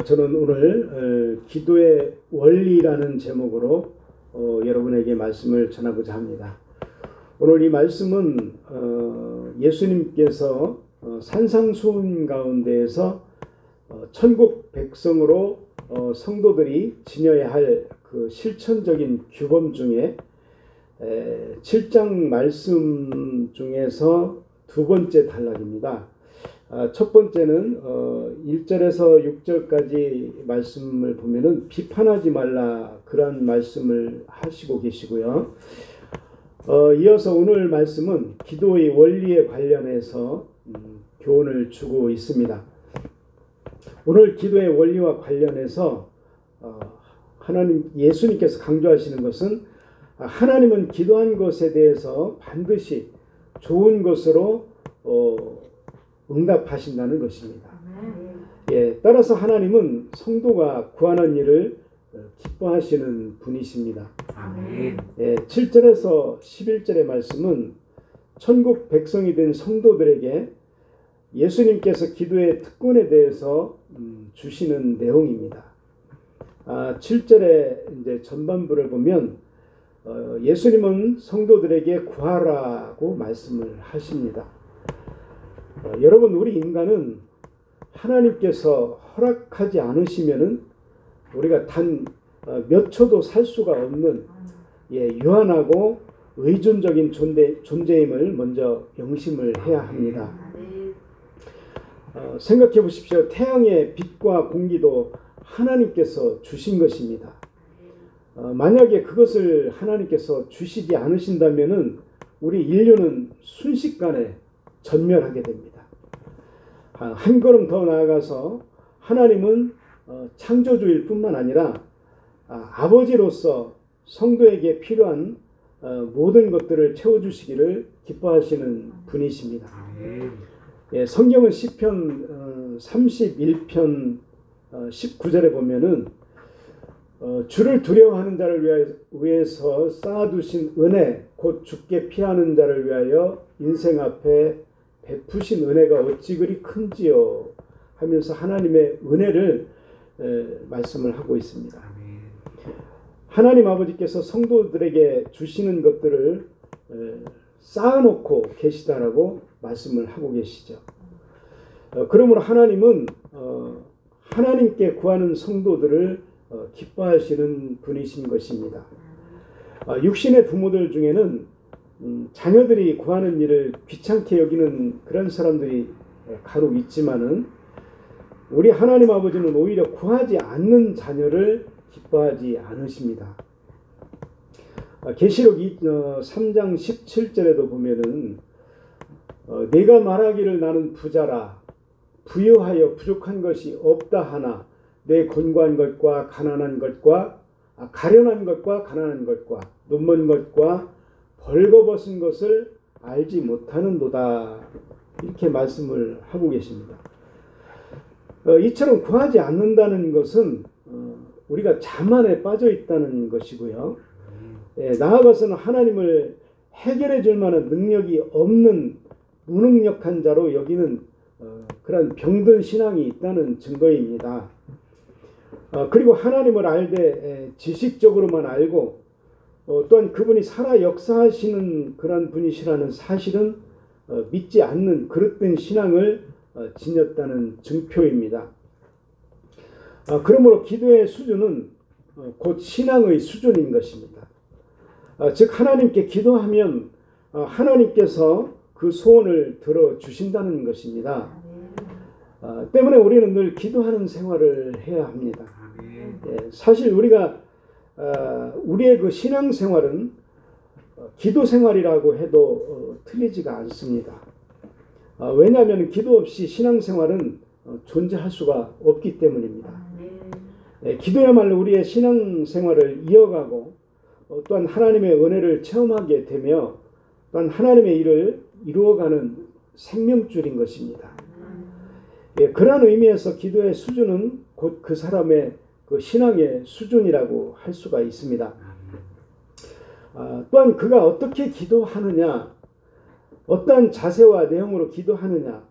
저는 오늘 기도의 원리라는 제목으로 여러분에게 말씀을 전하고자 합니다. 오늘 이 말씀은 예수님께서 산상수훈 가운데에서 천국 백성으로 성도들이 지녀야 할 그 실천적인 규범 중에 7장 말씀 중에서 두 번째 단락입니다. 첫 번째는 1절에서 6절까지 말씀을 보면은 비판하지 말라 그런 말씀을 하시고 계시고요. 이어서 오늘 말씀은 기도의 원리에 관련해서 교훈을 주고 있습니다. 오늘 기도의 원리와 관련해서 예수님께서 강조하시는 것은 하나님은 기도한 것에 대해서 반드시 좋은 것으로 응답하신다는 것입니다. 따라서 하나님은 성도가 구하는 일을 기뻐하시는 분이십니다. 7절에서 11절의 말씀은 천국 백성이 된 성도들에게 예수님께서 기도의 특권에 대해서 주시는 내용입니다. 7절의 이제 전반부를 보면 예수님은 성도들에게 구하라고 말씀을 하십니다. 여러분, 우리 인간은 하나님께서 허락하지 않으시면은 우리가 단 몇 초도 살 수가 없는 유한하고 의존적인 존재임을 먼저 명심을 해야 합니다. 생각해 보십시오. 태양의 빛과 공기도 하나님께서 주신 것입니다. 만약에 그것을 하나님께서 주시지 않으신다면은 우리 인류는 순식간에 전멸하게 됩니다. 한 걸음 더 나아가서 하나님은 창조주일 뿐만 아니라 아버지로서 성도에게 필요한 모든 것들을 채워주시기를 기뻐하시는 분이십니다. 예, 성경은 시편 31편 19절에 보면은 주를 두려워하는 자를 위해서 쌓아두신 은혜 곧 주께 피하는 자를 위하여 인생 앞에 베푸신 은혜가 어찌 그리 큰지요 하면서 하나님의 은혜를 말씀을 하고 있습니다. 하나님 아버지께서 성도들에게 주시는 것들을 쌓아놓고 계시다라고 말씀을 하고 계시죠. 그러므로 하나님은 하나님께 구하는 성도들을 기뻐하시는 분이신 것입니다. 육신의 부모들 중에는 자녀들이 구하는 일을 귀찮게 여기는 그런 사람들이 간혹 있지만은 우리 하나님 아버지는 오히려 구하지 않는 자녀를 기뻐하지 않으십니다. 계시록 3장 17절에도 보면은 내가 말하기를 나는 부자라 부유하여 부족한 것이 없다 하나 내 곤고한 것과 가난한 것과 가련한 것과 가난한 것과 눈먼 것과 벌거벗은 것을 알지 못하는도다 이렇게 말씀을 하고 계십니다. 이처럼 구하지 않는다는 것은 우리가 자만에 빠져 있다는 것이고요. 나아가서는 하나님을 해결해 줄 만한 능력이 없는 무능력한 자로 여기는 그런 병든 신앙이 있다는 증거입니다. 그리고 하나님을 알되 지식적으로만 알고 또한 그분이 살아 역사하시는 그런 분이시라는 사실은 믿지 않는 그릇된 신앙을 지녔다는 증표입니다. 그러므로 기도의 수준은 곧 신앙의 수준인 것입니다. 즉 하나님께 기도하면 하나님께서 그 소원을 들어주신다는 것입니다. 때문에 우리는 늘 기도하는 생활을 해야 합니다. 사실 우리가 우리의 그 신앙생활은 기도 생활이라고 해도 틀리지가 않습니다. 왜냐하면 기도 없이 신앙생활은 존재할 수가 없기 때문입니다. 기도야말로 우리의 신앙생활을 이어가고 또한 하나님의 은혜를 체험하게 되며 또한 하나님의 일을 이루어가는 생명줄인 것입니다. 그러한 의미에서 기도의 수준은 곧 그 사람의 그 신앙의 수준이라고 할 수가 있습니다. 또한 그가 어떻게 기도하느냐, 어떠한 자세와 내용으로 기도하느냐,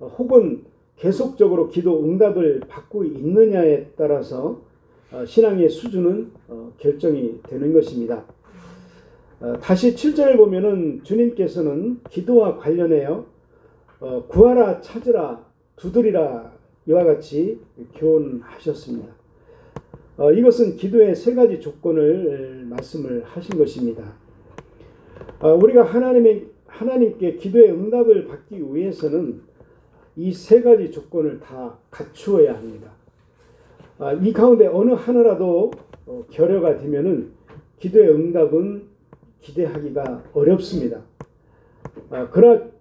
혹은 계속적으로 기도 응답을 받고 있느냐에 따라서 신앙의 수준은 결정이 되는 것입니다. 다시 7절을 보면은 주님께서는 기도와 관련하여 구하라, 찾으라, 두드리라 이와 같이 교훈하셨습니다. 이것은 기도의 세 가지 조건을 말씀을 하신 것입니다. 우리가 하나님께 기도의 응답을 받기 위해서는 이 세 가지 조건을 다 갖추어야 합니다. 이 가운데 어느 하나라도 결여가 되면은 기도의 응답은 기대하기가 어렵습니다.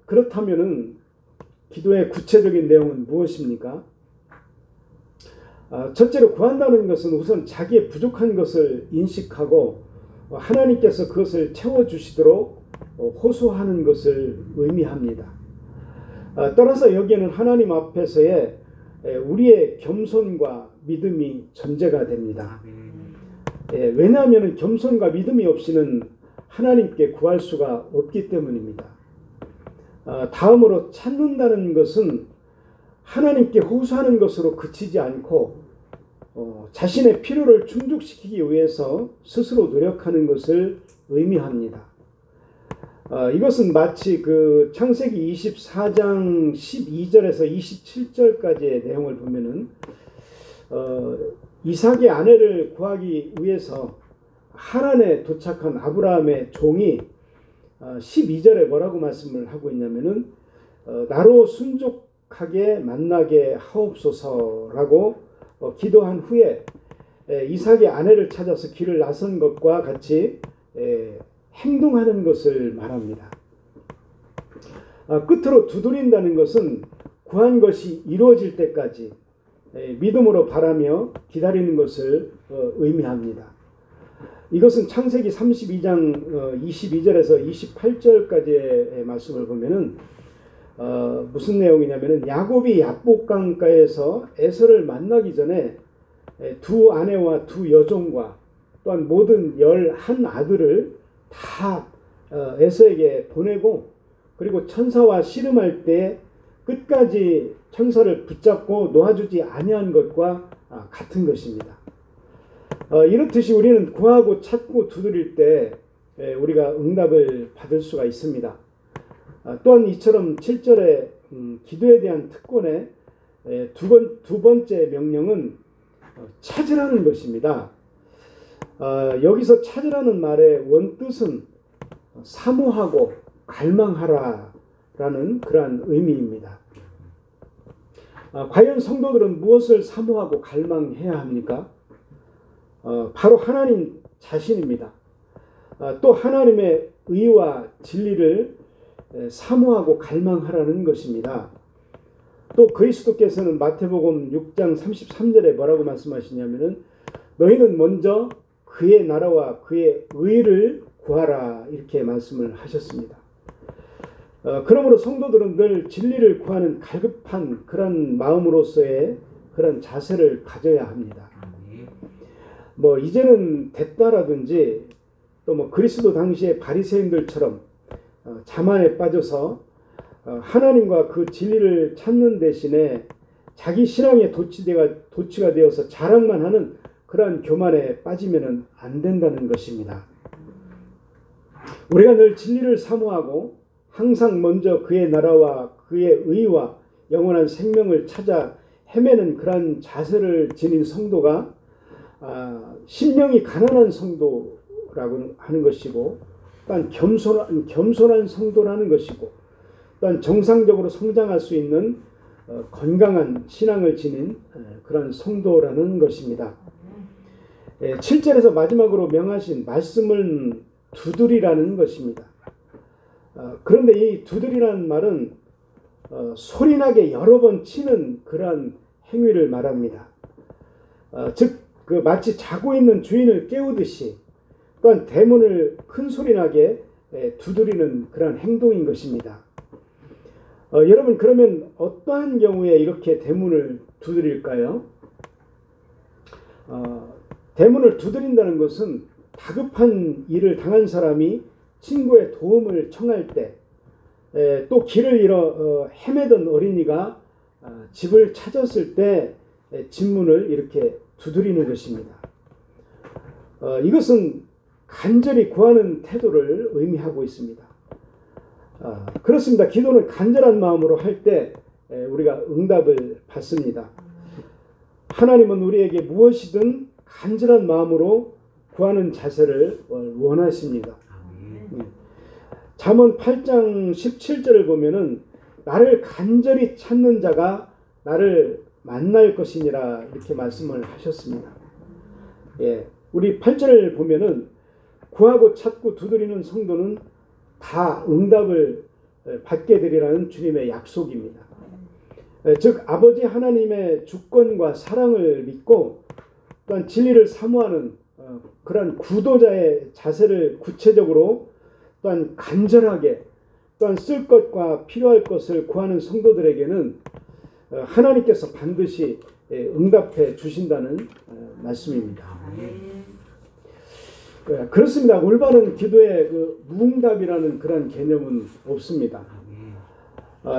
그렇다면은 기도의 구체적인 내용은 무엇입니까? 첫째로 구한다는 것은 우선 자기의 부족한 것을 인식하고 하나님께서 그것을 채워주시도록 호소하는 것을 의미합니다. 따라서 여기에는 하나님 앞에서의 우리의 겸손과 믿음이 전제가 됩니다. 왜냐하면 겸손과 믿음이 없이는 하나님께 구할 수가 없기 때문입니다. 다음으로 찾는다는 것은 하나님께 호소하는 것으로 그치지 않고 자신의 필요를 충족시키기 위해서 스스로 노력하는 것을 의미합니다. 이것은 마치 그 창세기 24장 12절에서 27절까지의 내용을 보면은 이삭의 아내를 구하기 위해서 하란에 도착한 아브라함의 종이 12절에 뭐라고 말씀을 하고 있냐면은 나로 순족하게 만나게 하옵소서라고 기도한 후에 이삭의 아내를 찾아서 길을 나선 것과 같이 행동하는 것을 말합니다. 끝으로 두드린다는 것은 구한 것이 이루어질 때까지 믿음으로 바라며 기다리는 것을 의미합니다. 이것은 창세기 32장 22절에서 28절까지의 말씀을 보면은 무슨 내용이냐면은 야곱이 야복강가에서 에서를 만나기 전에 두 아내와 두 여종과 또한 모든 11 아들을 다 에서에게 보내고, 그리고 천사와 씨름할 때 끝까지 천사를 붙잡고 놓아주지 아니한 것과 같은 것입니다. 이렇듯이 우리는 구하고 찾고 두드릴 때 우리가 응답을 받을 수가 있습니다. 또한 이처럼 7절에 기도에 대한 특권의 두 번째 명령은 찾으라는 것입니다. 여기서 찾으라는 말의 원뜻은 사모하고 갈망하라라는 그러한 의미입니다. 과연 성도들은 무엇을 사모하고 갈망해야 합니까? 바로 하나님 자신입니다. 또 하나님의 의와 진리를 사모하고 갈망하라는 것입니다. 또 그리스도께서는 마태복음 6장 33절에 뭐라고 말씀하시냐면은 너희는 먼저 그의 나라와 그의 의를 구하라, 이렇게 말씀을 하셨습니다. 그러므로 성도들은 늘 진리를 구하는 갈급한 그런 마음으로서의 그런 자세를 가져야 합니다. 이제는 됐다라든지 또 그리스도 당시의 바리새인들처럼 자만에 빠져서 하나님과 그 진리를 찾는 대신에 자기 신앙의 도치가 되어서 자랑만 하는 그러한 교만에 빠지면 안 된다는 것입니다. 우리가 늘 진리를 사모하고 항상 먼저 그의 나라와 그의 의와 영원한 생명을 찾아 헤매는 그러한 자세를 지닌 성도가 심령이 가난한 성도라고 하는 것이고, 또한 겸손한 성도라는 것이고, 또한 정상적으로 성장할 수 있는 건강한 신앙을 지닌 그런 성도라는 것입니다. 7절에서 마지막으로 명하신 말씀은 두드리라는 것입니다. 그런데 이 두드리라는 말은 소리나게 여러 번 치는 그러한 행위를 말합니다. 즉 마치 자고 있는 주인을 깨우듯이, 또한 대문을 큰 소리나게 두드리는 그런 행동인 것입니다. 여러분, 그러면 어떠한 경우에 이렇게 대문을 두드릴까요? 대문을 두드린다는 것은 다급한 일을 당한 사람이 친구의 도움을 청할 때, 또 길을 잃어 헤매던 어린이가 집을 찾았을 때 집문을 이렇게 두드리는 것입니다. 이것은 간절히 구하는 태도를 의미하고 있습니다. 그렇습니다. 기도는 간절한 마음으로 할 때 우리가 응답을 받습니다. 하나님은 우리에게 무엇이든 간절한 마음으로 구하는 자세를 원하십니다. 잠언 8장 17절을 보면은 나를 간절히 찾는 자가 나를 만날 것이니라, 이렇게 말씀을 하셨습니다. 우리 8절을 보면은 구하고 찾고 두드리는 성도는 다 응답을 받게 되리라는 주님의 약속입니다. 즉 아버지 하나님의 주권과 사랑을 믿고 또한 진리를 사모하는 그런 구도자의 자세를 구체적으로 또한 간절하게 또한 쓸 것과 필요할 것을 구하는 성도들에게는 하나님께서 반드시 응답해 주신다는 말씀입니다. 그렇습니다. 올바른 기도에 무응답이라는 그런 개념은 없습니다.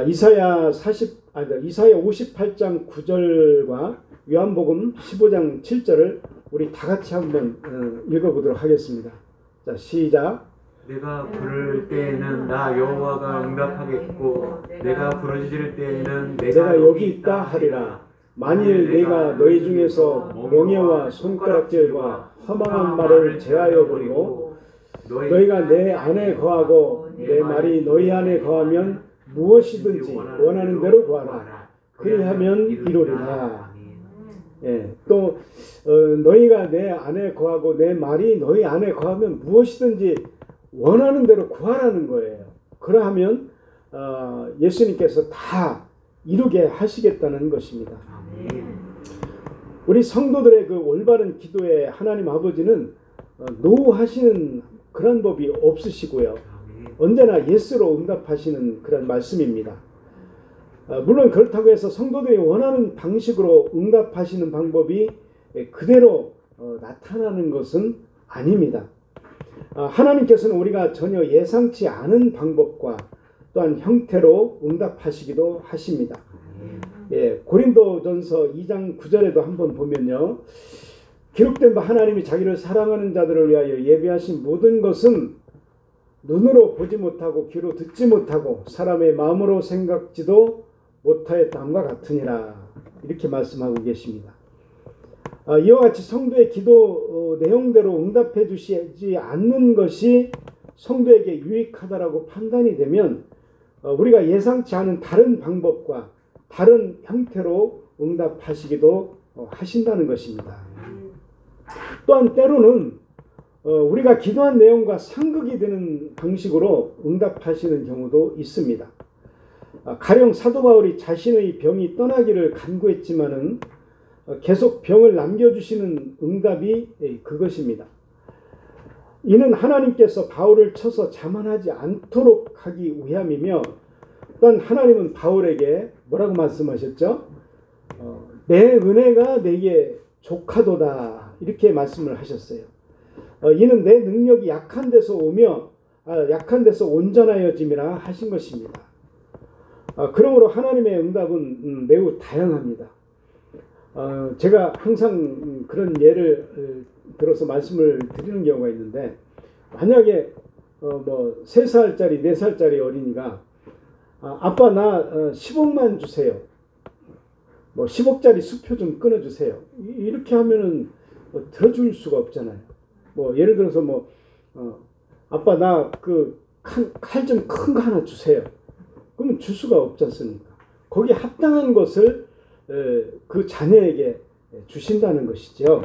이사야 58장 9절과 요한복음 15장 7절을 우리 다 같이 한번 읽어보도록 하겠습니다. 자, 시작. 내가 부를 때에는 나 여호와가 응답하겠고 내가 부르짖을 때에는 내가 여기 있다 하리라. 만일 내가 너희 중에서 멍에와 손가락질과 허망한 말을 제하여 버리고 너희가 내 안에 거하고 내 말이 너희 안에 거하면 무엇이든지 원하는 대로 구하라. 그리하면 이루리라. 또 너희가 내 안에 거하고 내 말이 너희 안에 거하면 무엇이든지 원하는 대로 구하라는 거예요. 그러하면 예수님께서 다 이루게 하시겠다는 것입니다. 우리 성도들의 그 올바른 기도에 하나님 아버지는 노하시는 그런 법이 없으시고요. 언제나 예스로 응답하시는 그런 말씀입니다. 물론 그렇다고 해서 성도들이 원하는 방식으로 응답하시는 방법이 그대로 나타나는 것은 아닙니다. 하나님께서는 우리가 전혀 예상치 않은 방법과 또한 형태로 응답하시기도 하십니다. 고린도전서 2장 9절에도 한번 보면요. 기록된 바 하나님이 자기를 사랑하는 자들을 위하여 예비하신 모든 것은 눈으로 보지 못하고 귀로 듣지 못하고 사람의 마음으로 생각지도 못하였다함과 같으니라. 이렇게 말씀하고 계십니다. 이와 같이 성도의 기도 내용대로 응답해 주시지 않는 것이 성도에게 유익하다라고 판단이 되면 우리가 예상치 않은 다른 방법과 다른 형태로 응답하시기도 하신다는 것입니다. 또한 때로는 우리가 기도한 내용과 상극이 되는 방식으로 응답하시는 경우도 있습니다. 가령 사도 바울이 자신의 병이 떠나기를 간구했지만은 계속 병을 남겨주시는 응답이 그것입니다. 이는 하나님께서 바울을 쳐서 자만하지 않도록 하기 위함이며 또한 하나님은 바울에게 뭐라고 말씀하셨죠? 내 은혜가 내게 족하도다 이렇게 말씀을 하셨어요. 이는 내 능력이 약한 데서 오며 약한 데서 온전하여짐이라 하신 것입니다. 그러므로 하나님의 응답은 매우 다양합니다. 제가 항상 그런 예를 들어서 말씀을 드리는 경우가 있는데 만약에 3살짜리 4살짜리 어린이가 아빠 나 10억만 주세요. 10억짜리 수표 좀 끊어주세요. 이렇게 하면은 들어줄 수가 없잖아요. 예를 들어서 아빠 나 그 칼 좀 큰 거 하나 주세요. 그러면 줄 수가 없지 않습니까? 거기에 합당한 것을 그 자녀에게 주신다는 것이죠.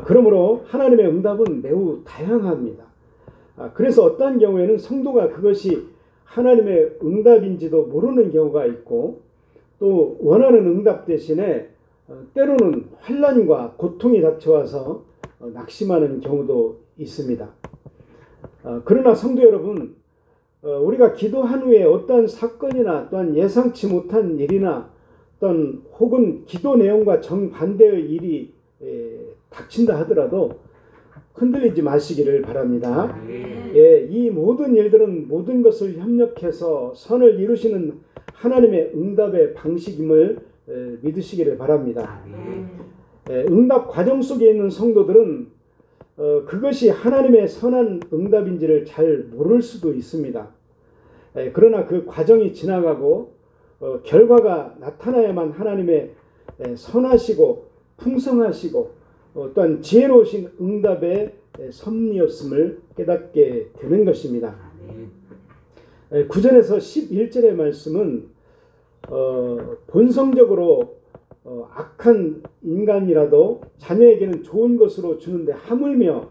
그러므로 하나님의 응답은 매우 다양합니다. 그래서 어떠한 경우에는 성도가 그것이 하나님의 응답인지도 모르는 경우가 있고 또 원하는 응답 대신에 때로는 환난과 고통이 닥쳐와서 낙심하는 경우도 있습니다. 그러나 성도 여러분, 우리가 기도한 후에 어떠한 사건이나 또한 예상치 못한 일이나 또한 혹은 기도 내용과 정반대의 일이 닥친다 하더라도 흔들리지 마시기를 바랍니다. 이 모든 일들은 모든 것을 협력해서 선을 이루시는 하나님의 응답의 방식임을 믿으시기를 바랍니다. 응답 과정 속에 있는 성도들은 그것이 하나님의 선한 응답인지를 잘 모를 수도 있습니다. 그러나 그 과정이 지나가고 결과가 나타나야만 하나님의 선하시고 풍성하시고 또한 지혜로우신 응답의 섭리였음을 깨닫게 되는 것입니다. 9절에서 11절의 말씀은 본성적으로 악한 인간이라도 자녀에게는 좋은 것으로 주는데 하물며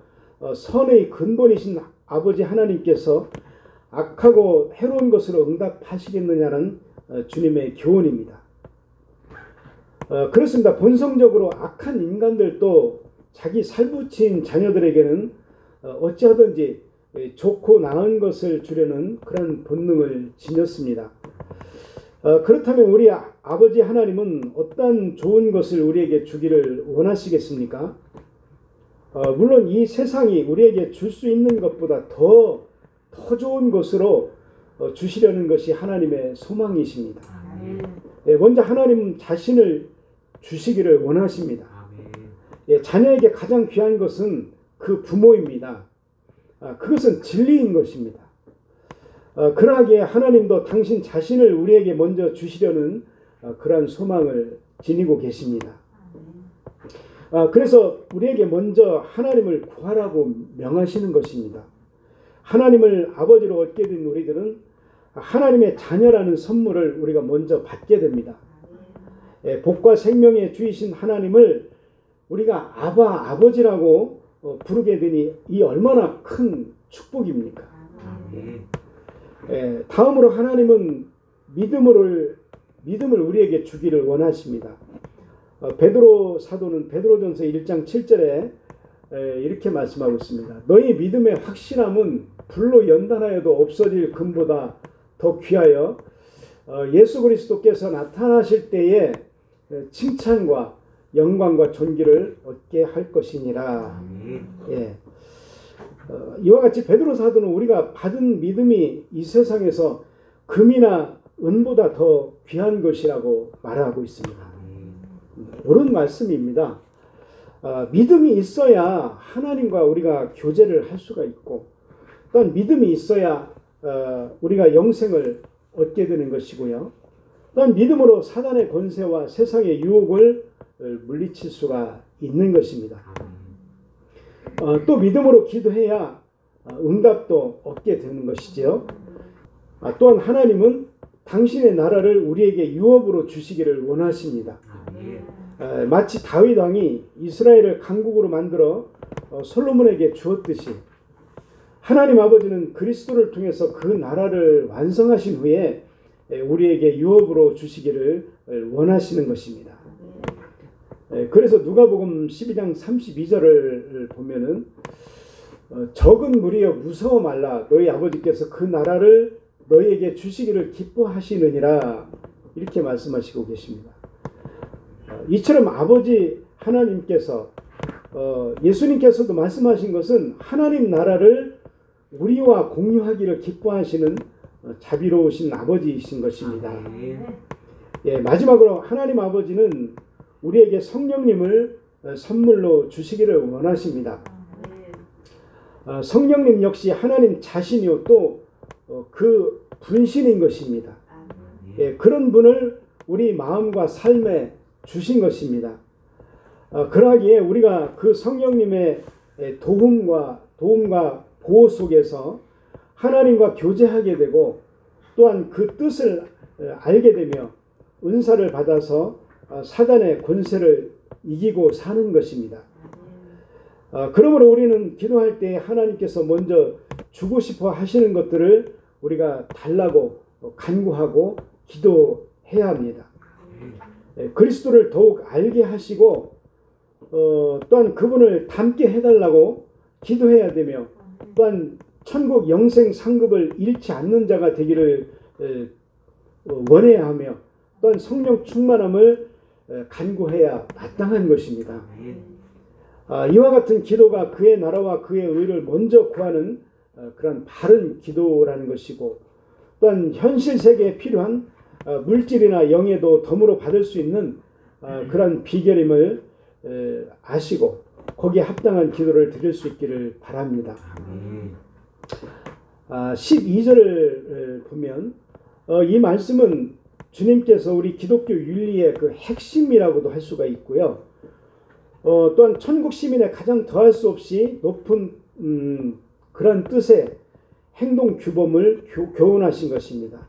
선의 근본이신 아버지 하나님께서 악하고 해로운 것으로 응답하시겠느냐는 주님의 교훈입니다. 그렇습니다. 본성적으로 악한 인간들도 자기 살부친 자녀들에게는 어찌하든지 좋고 나은 것을 주려는 그런 본능을 지녔습니다. 그렇다면 우리 아버지 하나님은 어떤 좋은 것을 우리에게 주기를 원하시겠습니까? 물론 이 세상이 우리에게 줄 수 있는 것보다 더 좋은 것으로 주시려는 것이 하나님의 소망이십니다. 먼저 하나님 자신을 주시기를 원하십니다. 자녀에게 가장 귀한 것은 그 부모입니다. 그것은 진리인 것입니다. 그러하기에 하나님도 당신 자신을 우리에게 먼저 주시려는 그러한 소망을 지니고 계십니다. 그래서 우리에게 먼저 하나님을 구하라고 명하시는 것입니다. 하나님을 아버지로 얻게 된 우리들은 하나님의 자녀라는 선물을 우리가 먼저 받게 됩니다. 복과 생명의 주이신 하나님을 우리가 아바 아버지라고 부르게 되니 이 얼마나 큰 축복입니까? 다음으로 하나님은 믿음을 우리에게 주기를 원하십니다. 베드로 사도는 베드로전서 1장 7절에 이렇게 말씀하고 있습니다. 너희 믿음의 확실함은 불로 연단하여도 없어질 금보다 더 귀하여 예수 그리스도께서 나타나실 때에 칭찬과 영광과 존귀를 얻게 할 것이니라. 예. 이와 같이 베드로 사도는 우리가 받은 믿음이 이 세상에서 금이나 은보다 더 귀한 것이라고 말하고 있습니다. 옳은 말씀입니다. 믿음이 있어야 하나님과 우리가 교제를 할 수가 있고, 또한 믿음이 있어야 우리가 영생을 얻게 되는 것이고요. 또한 믿음으로 사단의 권세와 세상의 유혹을 물리칠 수가 있는 것입니다. 또 믿음으로 기도해야 응답도 얻게 되는 것이지요. 또한 하나님은 당신의 나라를 우리에게 유업으로 주시기를 원하십니다. 마치 다윗 왕이 이스라엘을 강국으로 만들어 솔로몬에게 주었듯이 하나님 아버지는 그리스도를 통해서 그 나라를 완성하신 후에 우리에게 유업으로 주시기를 원하시는 것입니다. 그래서 누가복음 12장 32절을 보면은 적은 무리여 무서워 말라 너희 아버지께서 그 나라를 너희에게 주시기를 기뻐하시느니라 이렇게 말씀하시고 계십니다. 이처럼 아버지 하나님께서 예수님께서도 말씀하신 것은 하나님 나라를 우리와 공유하기를 기뻐하시는 자비로우신 아버지이신 것입니다. 예, 마지막으로 하나님 아버지는 우리에게 성령님을 선물로 주시기를 원하십니다. 성령님 역시 하나님 자신이요 또 그 분신인 것입니다. 예, 그런 분을 우리 마음과 삶에 주신 것입니다. 그러기에 우리가 그 성령님의 도움과 보호 속에서 하나님과 교제하게 되고 또한 그 뜻을 알게 되며 은사를 받아서 사단의 권세를 이기고 사는 것입니다. 그러므로 우리는 기도할 때 하나님께서 먼저 주고 싶어 하시는 것들을 우리가 달라고 간구하고 기도해야 합니다. 그리스도를 더욱 알게 하시고 또한 그분을 닮게 해달라고 기도해야 되며 또한 천국 영생 상급을 잃지 않는 자가 되기를 원해야 하며 또한 성령 충만함을 간구해야 마땅한 것입니다. 이와 같은 기도가 그의 나라와 그의 의를 먼저 구하는 그런 바른 기도라는 것이고 또한 현실 세계에 필요한 물질이나 영예도 덤으로 받을 수 있는 그런 비결임을 아시고 거기에 합당한 기도를 드릴 수 있기를 바랍니다. 12절을 보면 이 말씀은 주님께서 우리 기독교 윤리의 그 핵심이라고도 할 수가 있고요. 또한 천국 시민의 가장 더할 수 없이 높은 그런 뜻의 행동 규범을 교훈하신 것입니다.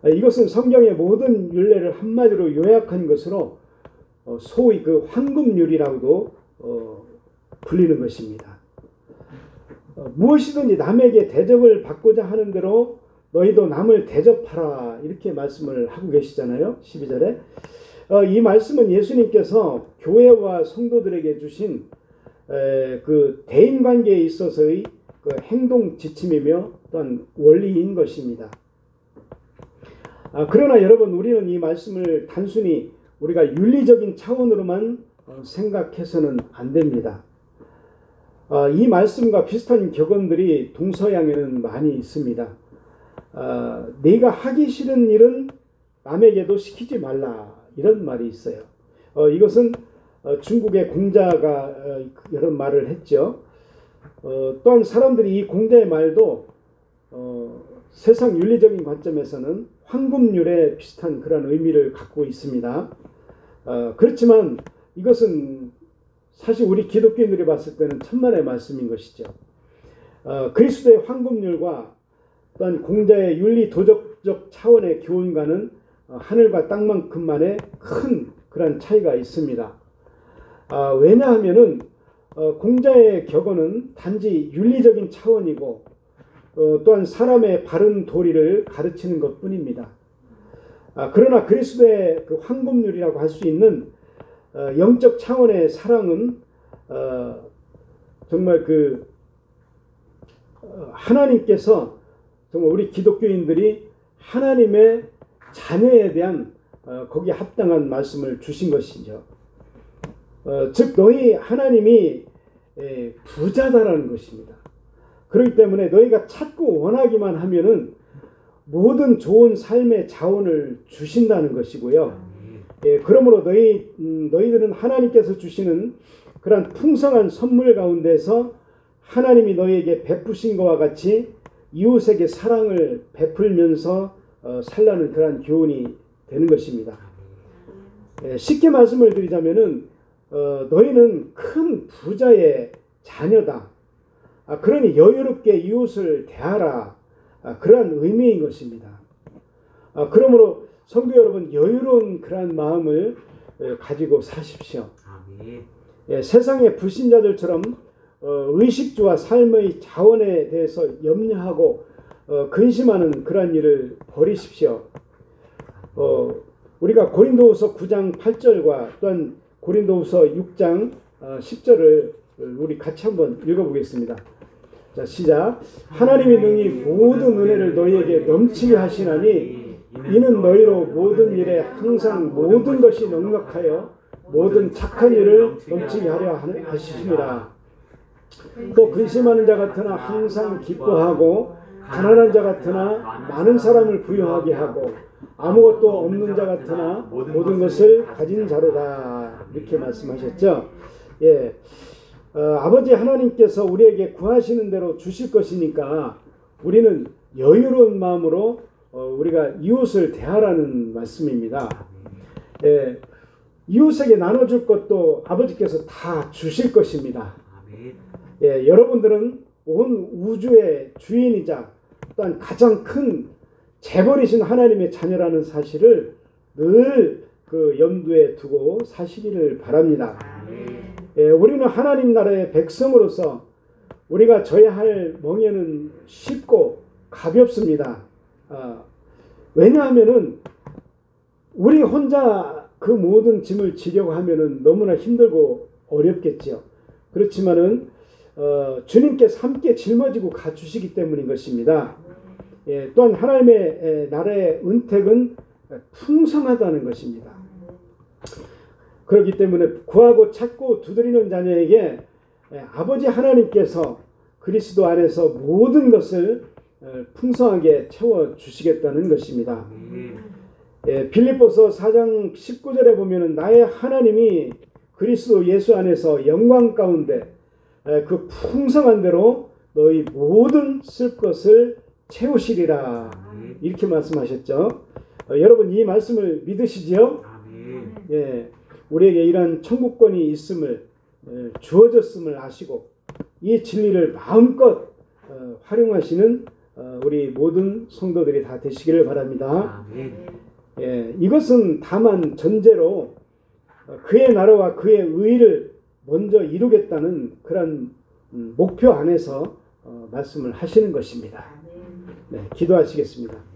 이것은 성경의 모든 율례를 한마디로 요약한 것으로 소위 그 황금률이라고도 불리는 것입니다. 무엇이든지 남에게 대접을 받고자 하는 대로 너희도 남을 대접하라 이렇게 말씀을 하고 계시잖아요. 12절에 이 말씀은 예수님께서 교회와 성도들에게 주신 그 대인관계에 있어서의 그 행동 지침이며 또한 원리인 것입니다. 그러나 여러분 우리는 이 말씀을 단순히 우리가 윤리적인 차원으로만 생각해서는 안 됩니다. 이 말씀과 비슷한 격언들이 동서양에는 많이 있습니다. 네가 하기 싫은 일은 남에게도 시키지 말라 이런 말이 있어요. 이것은 중국의 공자가 이런 말을 했죠. 또한 사람들이 이 공자의 말도 세상 윤리적인 관점에서는 황금률에 비슷한 그런 의미를 갖고 있습니다. 그렇지만 이것은 사실 우리 기독교인들이 봤을 때는 천만의 말씀인 것이죠. 그리스도의 황금률과 또한 공자의 윤리 도덕적 차원의 교훈과는 하늘과 땅만큼만의 큰 그런 차이가 있습니다. 왜냐하면은 공자의 격언은 단지 윤리적인 차원이고 또한 사람의 바른 도리를 가르치는 것뿐입니다. 그러나 그리스도의 그 황금률이라고 할 수 있는 영적 차원의 사랑은 정말 그 하나님께서 정말 우리 기독교인들이 하나님의 자녀에 대한 거기에 합당한 말씀을 주신 것이죠. 즉 너희 하나님이 부자다라는 것입니다. 그렇기 때문에 너희가 찾고 원하기만 하면은 모든 좋은 삶의 자원을 주신다는 것이고요. 그러므로 너희들은 하나님께서 주시는 그런 풍성한 선물 가운데서 하나님이 너희에게 베푸신 것과 같이 이웃에게 사랑을 베풀면서 살라는 그러한 교훈이 되는 것입니다. 쉽게 말씀을 드리자면은 너희는 큰 부자의 자녀다. 그러니 여유롭게 이웃을 대하라. 그러한 의미인 것입니다. 그러므로 성도 여러분, 여유로운 그러한 마음을 가지고 사십시오. 세상의 불신자들처럼 의식주와 삶의 자원에 대해서 염려하고 근심하는 그러한 일을 버리십시오. 우리가 고린도후서 9장 8절과 또한 고린도후서 6장 10절을 우리 같이 한번 읽어보겠습니다. 자, 시작. 하나님이 능히 모든 은혜를 너희에게 넘치게 하시나니 이는 너희로 모든 일에 항상 모든 것이 넉넉하여 모든 착한 일을 넘치게 하려 하시니라. 또 근심하는 자 같으나 항상 기뻐하고 가난한 자 같으나 많은 사람을 부유하게 하고 아무것도 없는 자 같으나 모든 것을 가진 자로다. 이렇게 말씀하셨죠. 예, 아버지 하나님께서 우리에게 구하시는 대로 주실 것이니까 우리는 여유로운 마음으로 우리가 이웃을 대하라는 말씀입니다. 예, 이웃에게 나눠줄 것도 아버지께서 다 주실 것입니다. 예, 여러분들은 온 우주의 주인이자 또한 가장 큰 재벌이신 하나님의 자녀라는 사실을 늘 그 염두에 두고 사시기를 바랍니다. 예, 우리는 하나님 나라의 백성으로서 우리가 져야 할 멍에는 쉽고 가볍습니다. 왜냐하면은 우리 혼자 그 모든 짐을 지려고 하면은 너무나 힘들고 어렵겠지요. 그렇지만은 주님께서 함께 짊어지고 가주시기 때문인 것입니다. 예, 또한 하나님의 나라의 은택은 풍성하다는 것입니다. 그렇기 때문에 구하고 찾고 두드리는 자녀에게 아버지 하나님께서 그리스도 안에서 모든 것을 풍성하게 채워주시겠다는 것입니다. 예, 빌립보서 4장 19절에 보면은 나의 하나님이 그리스도 예수 안에서 영광 가운데 그 풍성한 대로 너희 모든 쓸 것을 채우시리라. 이렇게 말씀하셨죠. 여러분 이 말씀을 믿으시지요? 예, 우리에게 이러한 천국권이 있음을 주어졌음을 아시고 이 진리를 마음껏 활용하시는 우리 모든 성도들이 다 되시기를 바랍니다. 예, 이것은 다만 전제로 그의 나라와 그의 의를 먼저 이루겠다는 그런 목표 안에서 말씀을 하시는 것입니다. 네, 기도하시겠습니다.